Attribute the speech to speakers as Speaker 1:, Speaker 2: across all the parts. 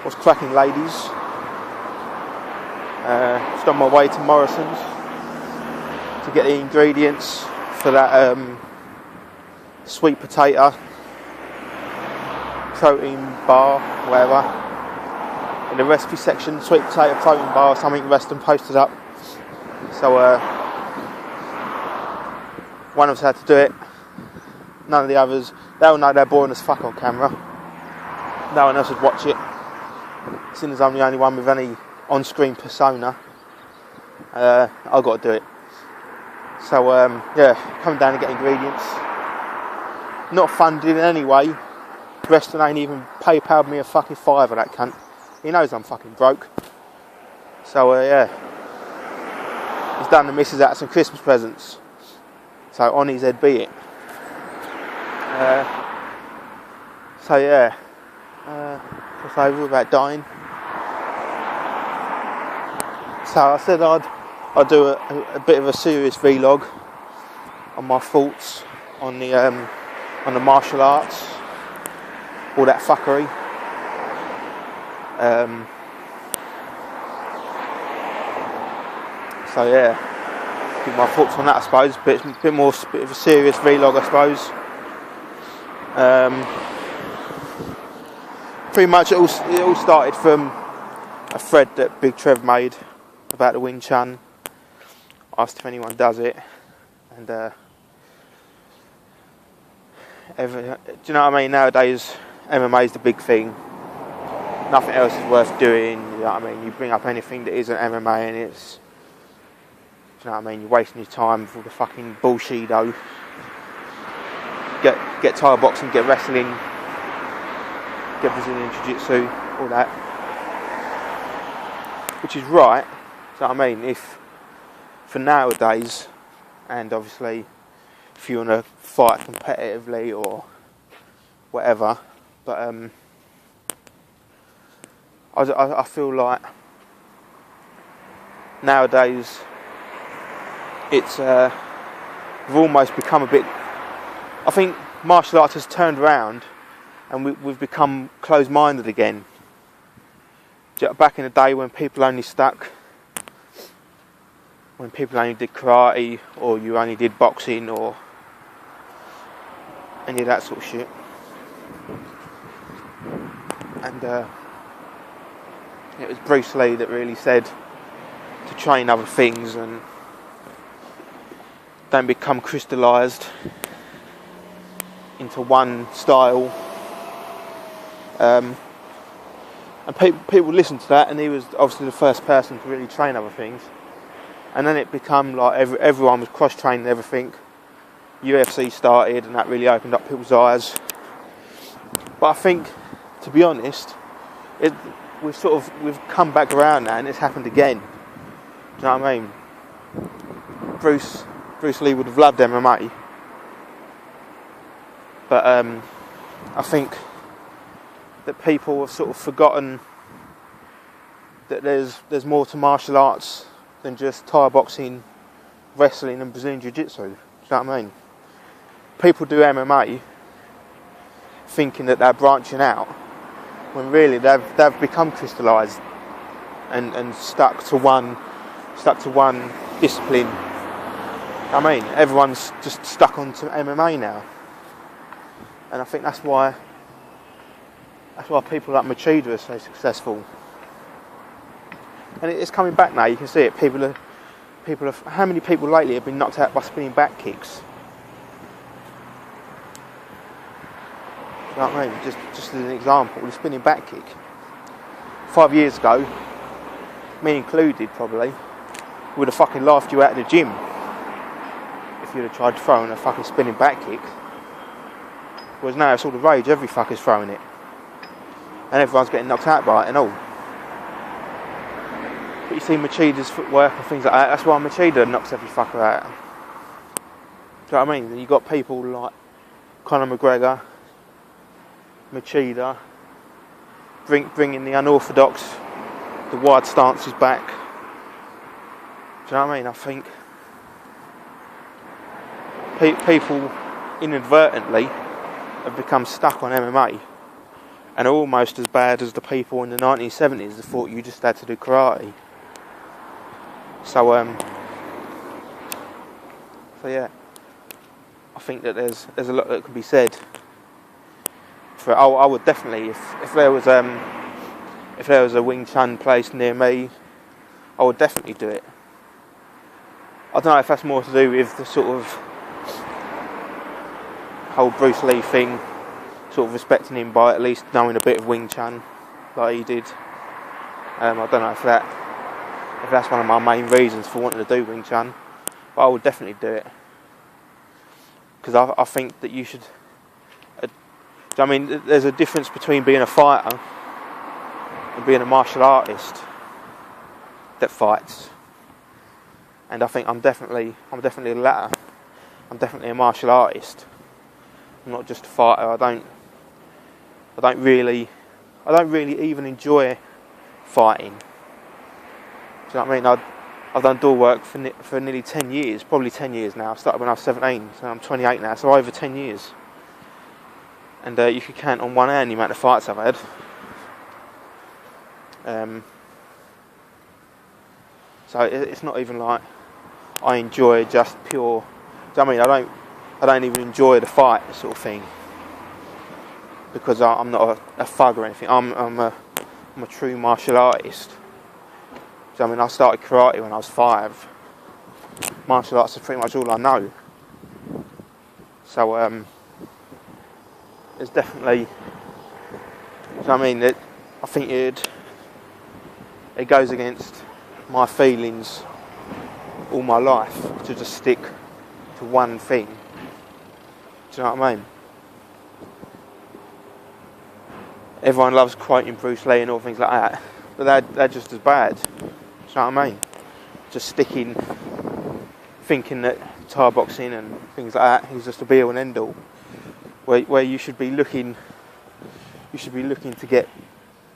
Speaker 1: What's cracking, ladies? Just on my way to Morrison's to get the ingredients for that sweet potato protein bar, whatever. In the recipe section, sweet potato protein bar or something, Weston posted up. So one of us had to do it. None of the others. They all know they're boring as fuck on camera. No one else would watch it. Since I'm the only one with any on-screen persona, I've got to do it. So yeah, coming down to get ingredients. Not funded in any way. Reston ain't even PayPal'd me a fucking fiver, that cunt. He knows I'm fucking broke. So yeah, he's done the missus out some Christmas presents. So on his head be it. So yeah, what's over about dying. So I said I'd do a bit of a serious vlog on my thoughts on the martial arts, all that fuckery. So yeah, give my thoughts on that, I suppose. Bit of a serious vlog, I suppose. Pretty much it all started from a thread that Big Trev made about the Wing Chun. Asked if anyone does it, and do you know what I mean? Nowadays, MMA is the big thing. Nothing else is worth doing. You know what I mean? You bring up anything that isn't MMA, and it's, do you know what I mean? You're wasting your time with all the fucking bullshit-o. Get Thai boxing, get wrestling, get Brazilian Jiu-Jitsu, all that. Which is right, do you know what I mean? If, for nowadays, and obviously, if you want to fight competitively or whatever, but I feel like nowadays it's we've almost become a bit. I think martial arts has turned around, and we've become closed-minded again. Back in the day when people only did karate, or you only did boxing, or any of that sort of shit. And it was Bruce Lee that really said to train other things and don't become crystallised into one style. And people listened to that, and he was obviously the first person to really train other things. And then it became like everyone was cross-training everything. UFC started, and that really opened up people's eyes. But I think, to be honest, we've come back around now, and it's happened again. Do you know what I mean? Bruce Lee would have loved MMA, but I think that people have sort of forgotten that there's more to martial arts than just Thai boxing, wrestling, and Brazilian Jiu-Jitsu. Do you know what I mean? People do MMA thinking that they're branching out, when really they've become crystallised and stuck to one discipline. I mean, everyone's just stuck onto MMA now, and I think that's why people like Machida are so successful. And it's coming back now. You can see it. People are. How many people lately have been knocked out by spinning back kicks? You know what I mean? Just as an example, the spinning back kick. 5 years ago, me included probably, would have fucking laughed you out of the gym if you'd have tried throwing a fucking spinning back kick. Whereas now it's all the rage. Every fucker's throwing it, and everyone's getting knocked out by it and all. But you see Machida's footwork and things like that. That's why Machida knocks every fucker out. Do you know what I mean? You got people like Conor McGregor, Machida, bringing the unorthodox, the wide stances back. Do you know what I mean? I think people inadvertently have become stuck on MMA and are almost as bad as the people in the 1970s that thought you just had to do karate. So yeah, I think that there's a lot that can be said. For I would definitely, if there was a Wing Chun place near me, I would definitely do it. I don't know if that's more to do with the sort of whole Bruce Lee thing, sort of respecting him by at least knowing a bit of Wing Chun, like he did. I don't know if that's one of my main reasons for wanting to do Wing Chun, but I would definitely do it. Because I think that you should... I mean, there's a difference between being a fighter and being a martial artist that fights. And I think I'm definitely the latter. I'm definitely a martial artist. I'm not just a fighter. I don't really even enjoy fighting. Do you know what I mean? I've done door work for nearly 10 years, probably 10 years now. I started when I was 17, so I'm 28 now, so over 10 years. And you could count on one hand the amount of fights I've had. So it's not even like I enjoy just pure... Do you know what I mean? I don't even enjoy the fight sort of thing, because I'm not a thug or anything. I'm a true martial artist. So, I mean, I started karate when I was 5. Martial arts is pretty much all I know. So it's definitely... You know what I mean? I think it goes against my feelings all my life to just stick to one thing. Do you know what I mean? Everyone loves quoting Bruce Lee and all things like that, but they're just as bad. Do you know what I mean? Just thinking that Thai boxing and things like that is just a be all and end all. Where you should be looking to get,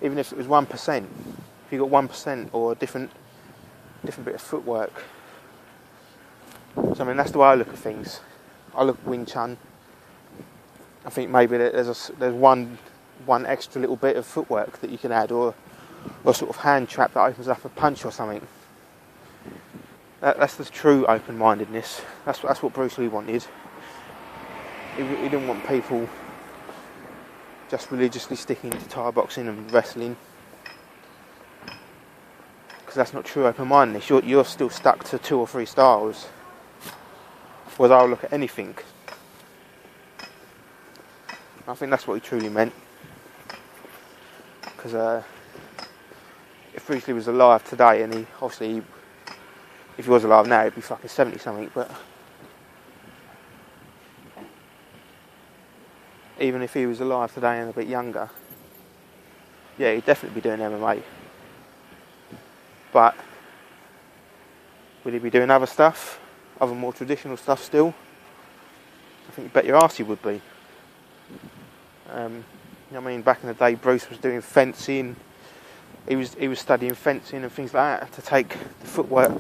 Speaker 1: even if it was 1%, if you got 1% or a different bit of footwork. So I mean, that's the way I look at things. I look at Wing Chun. I think maybe there's one extra little bit of footwork that you can add, or a sort of hand trap that opens up a punch or something. That's the true open-mindedness. That's what Bruce Lee wanted. He didn't want people just religiously sticking to Thai boxing and wrestling, because that's not true open-mindedness. You're still stuck to 2 or 3 styles. Whereas I'll look at anything. I think that's what he truly meant. Because if Bruce Lee was alive today, and if he was alive now, he'd be fucking 70 something. But even if he was alive today and a bit younger, yeah, he'd definitely be doing MMA. But would he be doing other stuff? Other more traditional stuff still? I think you bet your arse he would be. You know what I mean? Back in the day, Bruce was doing fencing. He was studying fencing and things like that to take the footwork,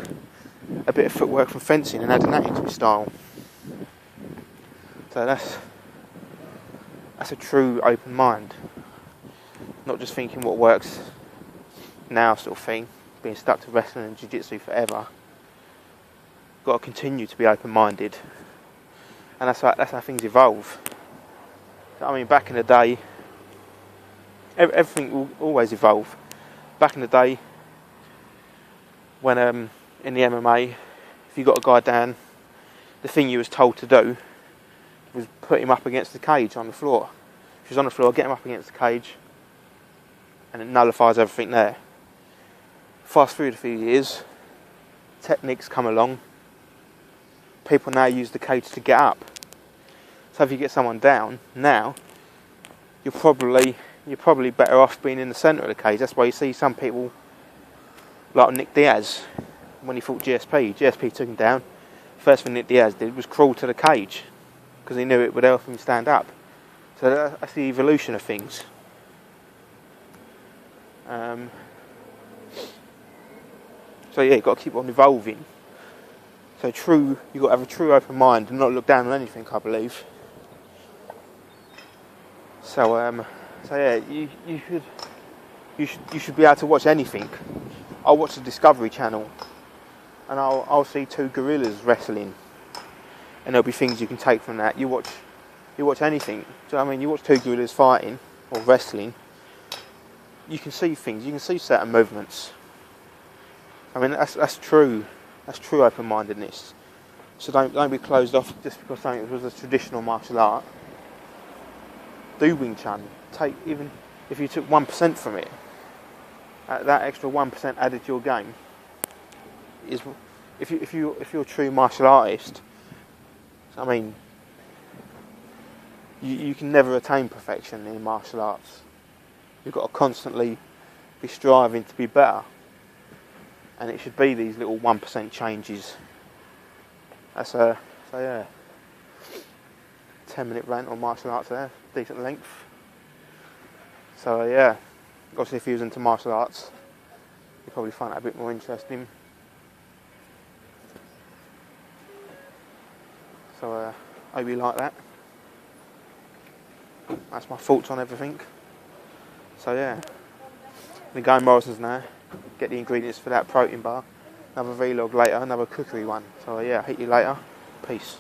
Speaker 1: a bit of footwork from fencing, and adding that into his style. So that's a true open mind. Not just thinking what works now sort of thing, being stuck to wrestling and jiu-jitsu forever. Got to continue to be open-minded, and that's how things evolve. I mean, back in the day, everything will always evolve. Back in the day, when in the MMA, if you got a guy down, the thing you was told to do was put him up against the cage on the floor. If he was on the floor, get him up against the cage, and it nullifies everything there. Fast forward a few years, techniques come along. People now use the cage to get up. So if you get someone down now, you're probably better off being in the centre of the cage. That's why you see some people, like Nick Diaz, when he fought GSP took him down. First thing Nick Diaz did was crawl to the cage, because he knew it would help him stand up. So that's the evolution of things. So yeah, you've got to keep on evolving. So you've got to have a true open mind and not look down on anything, I believe. So So yeah, you should be able to watch anything. I'll watch the Discovery Channel, and I'll see two gorillas wrestling, and there'll be things you can take from that. You watch anything. Do you know what I mean? You watch two gorillas fighting or wrestling. You can see things. You can see certain movements. I mean, that's true. That's true open-mindedness. So don't be closed off just because something was a traditional martial art. Do Wing Chun. Even if you took 1% from it, that extra 1% added to your game is, if you're a true martial artist, I mean, you can never attain perfection in martial arts. You've got to constantly be striving to be better, and it should be these little 1% changes. So yeah, 10-minute rant on martial arts there, decent length. So yeah, obviously if you're into martial arts, you'll probably find that a bit more interesting. So I hope you like that. That's my thoughts on everything. So yeah, we go Morrison's now, get the ingredients for that protein bar. Another vlog later, another cookery one. So yeah, hit you later. Peace.